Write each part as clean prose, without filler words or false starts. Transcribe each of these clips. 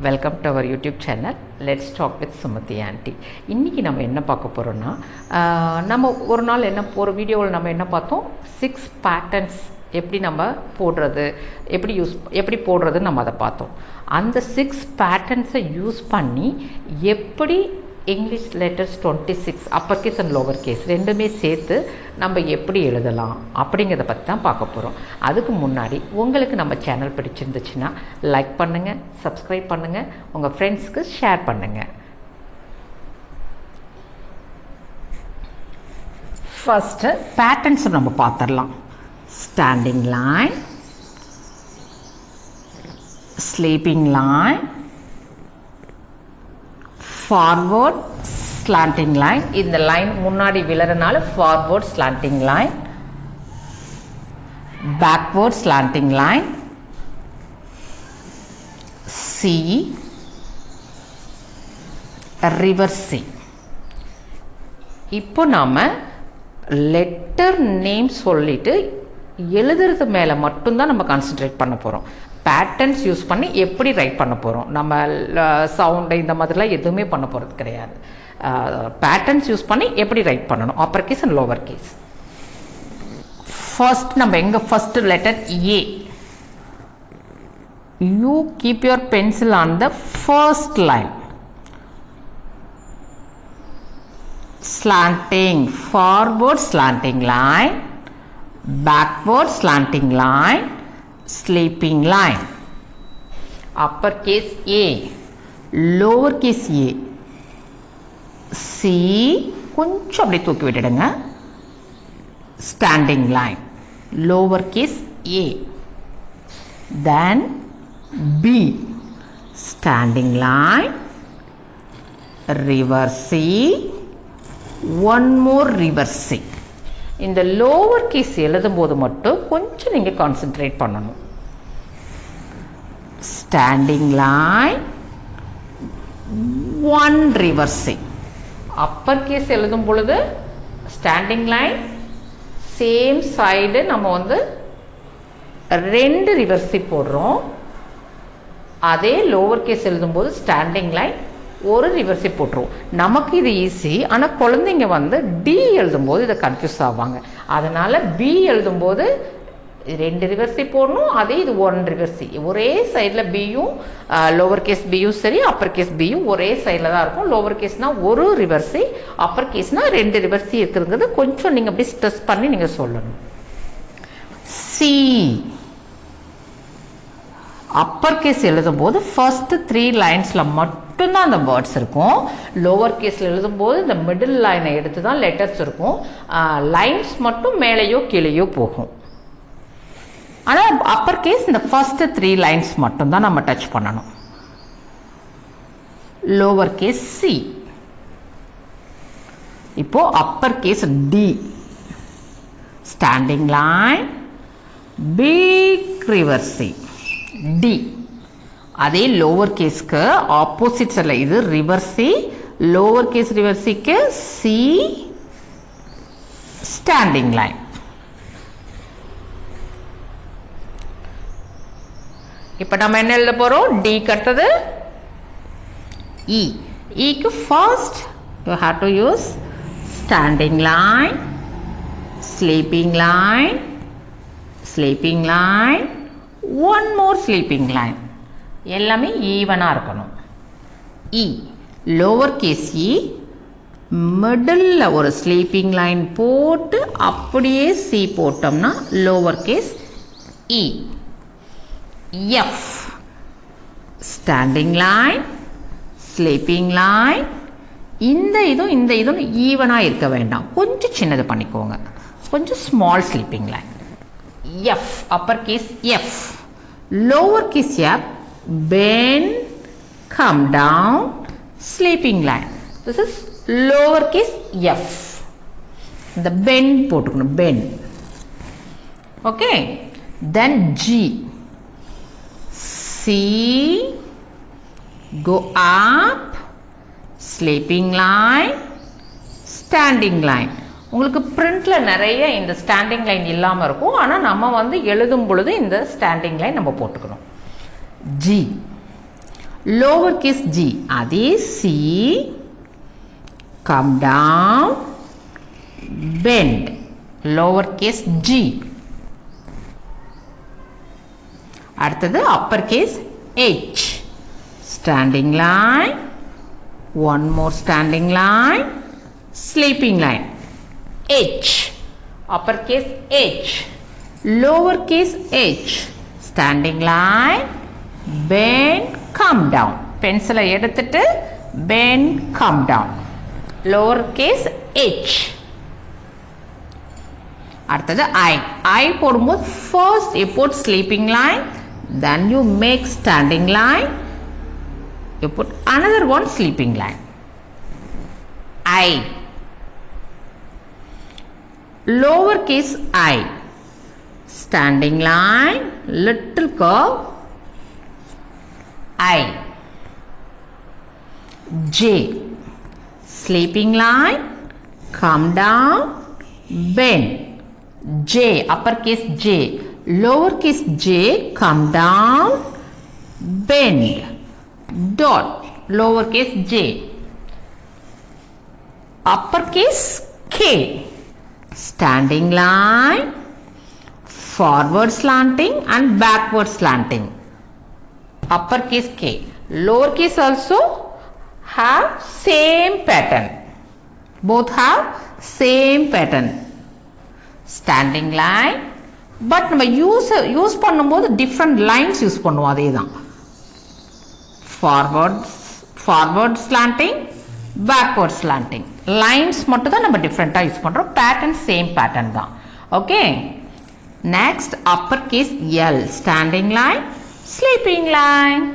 Welcome to our YouTube channel let's talk with Sumathi aunty. இன்றைக்கி நம்ம என்ன பார்க்க போகிறோன்னா, நம்ம ஒரு நாள் ஒரு வீடியோவில் நம்ம என்ன பார்த்தோம், 6 பேட்டர்ன்ஸ் எப்படி நம்ம போடுறது, எப்படி போடுறதுன்னு நம்ம அதை பார்த்தோம். அந்த 6 பேட்டர்ன்ஸை யூஸ் பண்ணி எப்படி English letters 26 upper case and lower case ரெண்டுமே சேர்த்து நம்ம எப்படி எழுதலாம் அப்படிங்கிறத பற்றி தான் பார்க்க போகிறோம். அதுக்கு முன்னாடி உங்களுக்கு நம்ம சேனல் பிடிச்சிருந்துச்சுன்னா லைக் பண்ணுங்கள், சப்ஸ்கிரைப் பண்ணுங்கள், உங்கள் ஃப்ரெண்ட்ஸ்க்கு ஷேர் பண்ணுங்கள். ஃபஸ்ட்டு பேட்டர்ன்ஸை நம்ம பார்த்துடலாம். Standing line, sleeping line, forward slanting line, இந்த லைன் முன்னாடி விழறனால forward slanting line, backward slanting line, C, reverse C. இப்போ நாம லெட்டர் நேம் சொல்லிட்டு எழுதுறது மேலே மட்டும்தான் நம்ம கான்சென்ட்ரேட் பண்ண போகிறோம். பேட்டர்ன்ஸ் யூஸ் பண்ணி எப்படி ரைட் பண்ண போகிறோம், நம்ம சவுண்டு இந்த மாதிரிலாம் எதுவுமே பண்ண போகிறது கிடையாது. பேட்டர்ன்ஸ் யூஸ் பண்ணி எப்படி ரைட் பண்ணணும், upper case and lower case. First நம்ம first letter A. You keep your pencil on the first line. Slanting, forward slanting line, backward slanting line, sleeping line. Upper case A, lower case A, C, கொஞ்சம் அப்படியே தூக்கி விட்டுடுங்க. Standing line, lower case A. Then B, standing line, reverse C, one more reverse C. இந்த lower case எழுதும் போது மட்டும் கொஞ்சம் நீங்க கான்சென்ட்ரேட் பண்ணணும். Standing line, one reverse C. Upper case எழுதும் பொழுது ஸ்டாண்டிங் லைன் சேம் சைடு நம்ம 2 ரிவர்ஸ் C போடுறோம். அதே லோவர் கேஸ் எழுதும் போது ஸ்டாண்டிங் லைன் ஒரு ரிவர்ஸை போட்டுருவோம். நமக்கு இது ஈஸி, ஆனால் குழந்தைங்க டி எழுதும்போது இதை கன்ஃபியூஸ் ஆவாங்க. அதனால பி எழுதும்போது 2 ரிவர்ஸை போடணும், அதே இது 1 ரிவர்ஸி. ஒரே சைடில் பியும் லோவர் கேஸ் பியும் சரி, அப்பர் கேஸ் பியும் ஒரே சைடில் தான் இருக்கும். லோவர் கேஸ்னா ஒரு ரிவர்ஸி, அப்பர் கேஸ்னா 2 ரிவர்ஸி இருக்குங்கிறது கொஞ்சம் நீங்கள் அப்படி ஸ்ட்ரெஸ் பண்ணி நீங்கள் சொல்லணும். சி, அப்பர் கேஸ் எழுதும் போது ஃபர்ஸ்ட் 3 லைன்ஸ்ல மட்டும்தான் அந்த வேர்ட்ஸ் இருக்கும். லோவர் கேஸ்ல எழுதும் போது இந்த மிடில் லைனை எடுத்து தான் லெட்டர்ஸ் இருக்கும். லைன்ஸ் மட்டும் மேலேயோ கீழேயோ போகும். ஆனால் அப்பர் கேஸ் இந்த ஃபர்ஸ்ட் 3 லைன்ஸ் மட்டும் தான் நம்ம டச் பண்ணணும். Lower case C. இப்போ upper case D. Standing line, big reverse C, D. அதே லோவர் கேஸ்க்கு ஆப்போசிட் சைட்ல இது reverse C, lower case reverse சிக்கு சி, ஸ்டாண்டிங் லைன். இப்ப நம்ம என்ன எழுத போறோம், டி கட்டது இ. இக்கு first you have to use standing line, sleeping line, sleeping line, one more sleeping line. எல்லாமே ஈவனா இருக்கணும். E, lower case E, middle ஒரு ஸ்லீப்பிங் லைன் போட்டு அப்படியே C போட்டோம்னா lower case E. F, standing line, sleeping line. இந்த இதுவும் ஈவனா இருக்க வேண்டாம், கொஞ்சம் சின்னது பண்ணிக்கோங்க, கொஞ்சம் small sleeping line. F, upper case F, lower case F, bend, come down, sleeping line. This is lower case F. The bend போட்டுக்கணும், bend. Okay. Then G, C, go up, sleeping line, standing line. உங்களுக்கு பிரிண்ட்ல நிறைய இந்த standing line இல்லாம இருக்கும். ஆனா நம்ம எழுதும் பொழுது இந்த ஸ்டாண்டிங் லைன் நம்ம போட்டுக்கணும். G, lowercase g, adi C, come down, bend, lowercase g. அடுத்தது uppercase H, standing line, one more standing line, sleeping line, H, uppercase H, lowercase h, standing line, bend, come down. Pencil எடுத்துட்டு bend, come down, lowercase h. அடுத்தது I போடும்போது first you put sleeping line, then you make standing line, you put another one sleeping line. I, lowercase I, standing line, little curve, I, J, sleeping line, come down, bend, J, uppercase J, lowercase j, come down, bend, dot, lowercase j, uppercase K, standing line, forward slanting and backward slanting, uppercase K. Lowercase also have same pattern, both have same pattern, standing line, but நம்ம use பண்ணும்போது different lines use பண்ணுவோம். அதேதான் forward slanting, backward slanting, lines மட்டும் தான் நம்ம டிஃபரெண்டா use பண்றோம். pattern same pattern தான். Okay, next uppercase L, standing line, sleeping line,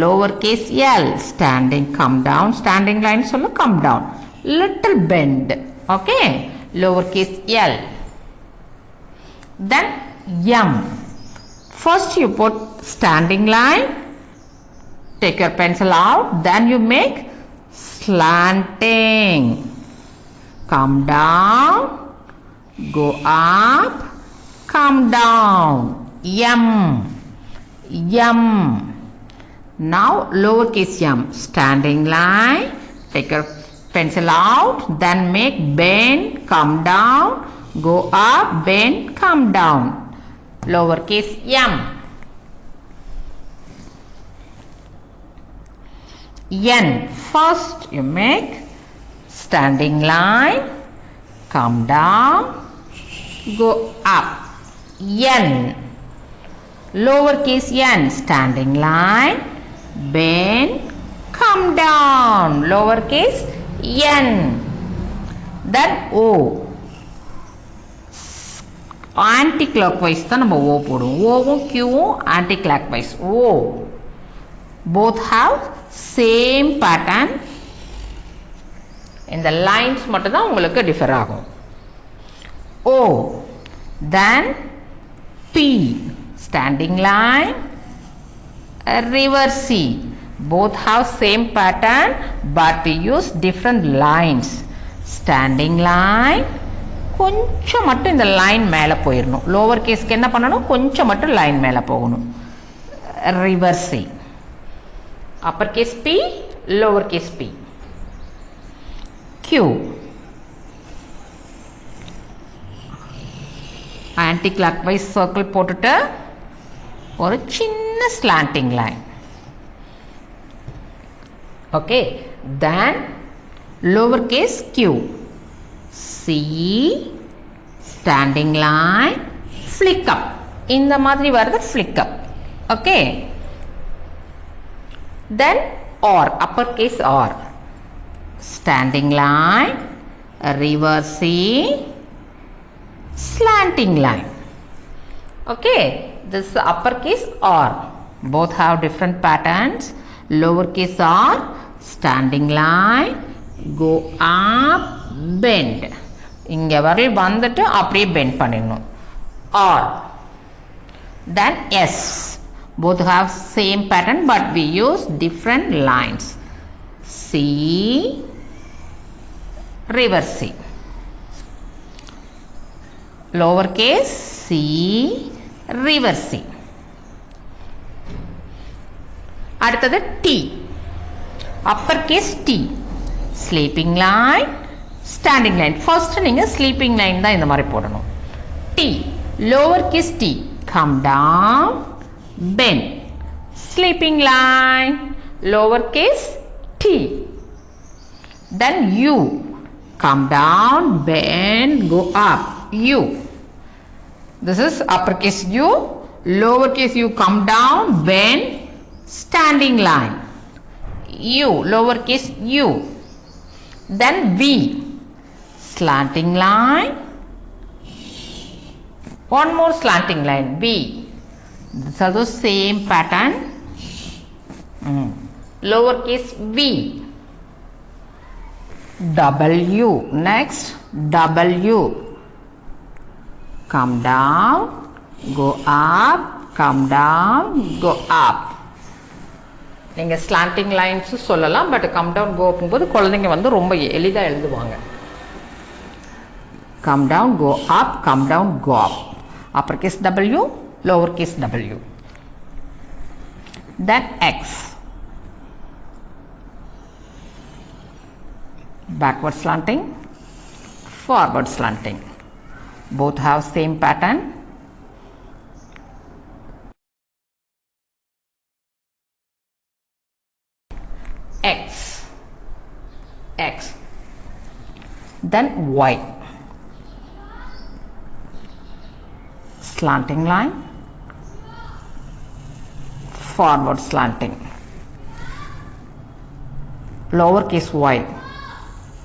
lowercase l, standing, come down, standing line சொல்ல come down, little bend. okay, lowercase l, then m, first you put standing line, take your pencil out, then you make slanting, come down, go up, come down, m, now lowercase m, standing line, take your pencil out, then make bend, come down, go up, bend, come down, lowercase m. N, first you make standing line, come down, go up, N, lowercase n, standing line, bend, come down, lowercase n, then O, anti-clockwise தான் நம்ம O போடுவோம். Oவும் Qவும் anti-clockwise, O, both have same pattern, இந்த lines மட்டும் தான் உங்களுக்கு differ ஆகும். O, then P, standing line, reverse C, both have same pattern but we use different lines. standing line, கொஞ்சம் மட்டும் இந்த லைன் மேலே போயிடணும். லோவர் கேஸ்க்கு என்ன பண்ணணும், கொஞ்சம் மட்டும் லைன் மேலே போகணும். Reverse C, upper case P, lower case P. Q, anticlockwise circle போட்டுட்டு ஒரு சின்ன slanting line. Okay, then lower case Q, C, standing line, flick up, இந்த மாதிரி வருது flick up. Okay, then R, upper case R, standing line, reverse C, slanting line. Okay, this is upper case R, both have different patterns. Lower case R, standing line, go up, bend, இங்க வரை வந்துட்டு அப்படியே bend பண்ணிடணும். R, then S, both have same pattern but we use different lines. C, reverse C, lower case C, reverse C. அடுத்தது T, upper case T, sleeping line, standing line. First நீங்க sleeping line தான் இந்த மாதிரி போடணும். T, lower case T, come down, bend, sleeping line, lower case T. Then U, come down, bend, go up, U. This is uppercase U, lowercase U, come down, bend, standing line, U, lowercase U. Then V, slanting line, one more slanting line, V. These are the same pattern. Lowercase V. W, next W, come down, go up, come down, go up. நீங்க slanting lines சொல்லலாம், but come down go up போது குழந்தைங்க வந்து ரொம்ப எளிதா எழுதுவாங்க. Come down, go up, come down, go up. Uppercase W, lowercase w. Then X. Backward slanting, forward slanting. Both have same pattern. X, X. Then Y. Slanting line, forward slanting. Lowercase y.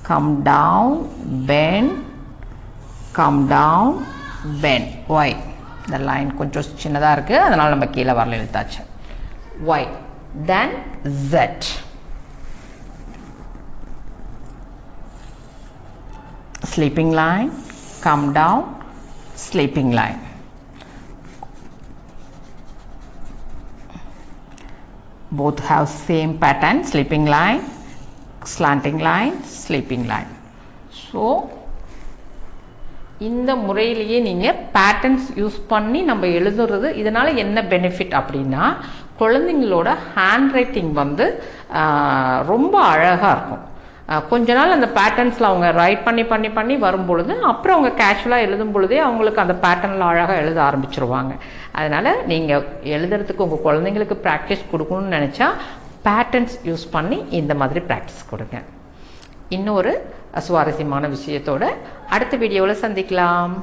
Come down, bend, come down, bend. Y. The line கொஞ்சம் சின்னதா இருக்கு, அதனால நம்ம கீழ வரல எழுதாச்சு. Y. Then Z. Sleeping line, come down, sleeping line. Both have same pattern, sleeping line, slanting line, sleeping line. So இந்த முறையிலேயே நீங்க பேட்டர்ன்ஸ் யூஸ் பண்ணி நம்ம எழுதுறது. இதனால என்ன பெனிஃபிட் அப்படின்னா, குழந்தைங்களோட ஹேண்ட் ரைட்டிங் வந்து ரொம்ப அழகா இருக்கும். கொஞ்ச நாள் அந்த பேட்டர்ன்ஸ்ல அவங்க ரைட் பண்ணி வரும்பொழுது அப்புறம் அவங்க கேஷுவலா எழுதும் பொழுதே அவங்களுக்கு அந்த பேட்டர்ன்ல அழகா எழுத ஆரம்பிச்சிருவாங்க. அதனால நீங்க எழுதுறதுக்கு உங்க குழந்தைங்களுக்கு ப்ராக்டிஸ் கொடுக்கணும்னு நினைச்சா பேட்டர்ன்ஸ் யூஸ் பண்ணி இந்த மாதிரி ப்ராக்டிஸ் கொடுங்க. இன்னொரு சுவாரஸ்யமான விஷயத்தோட அடுத்த வீடியோவில் சந்திக்கலாம்.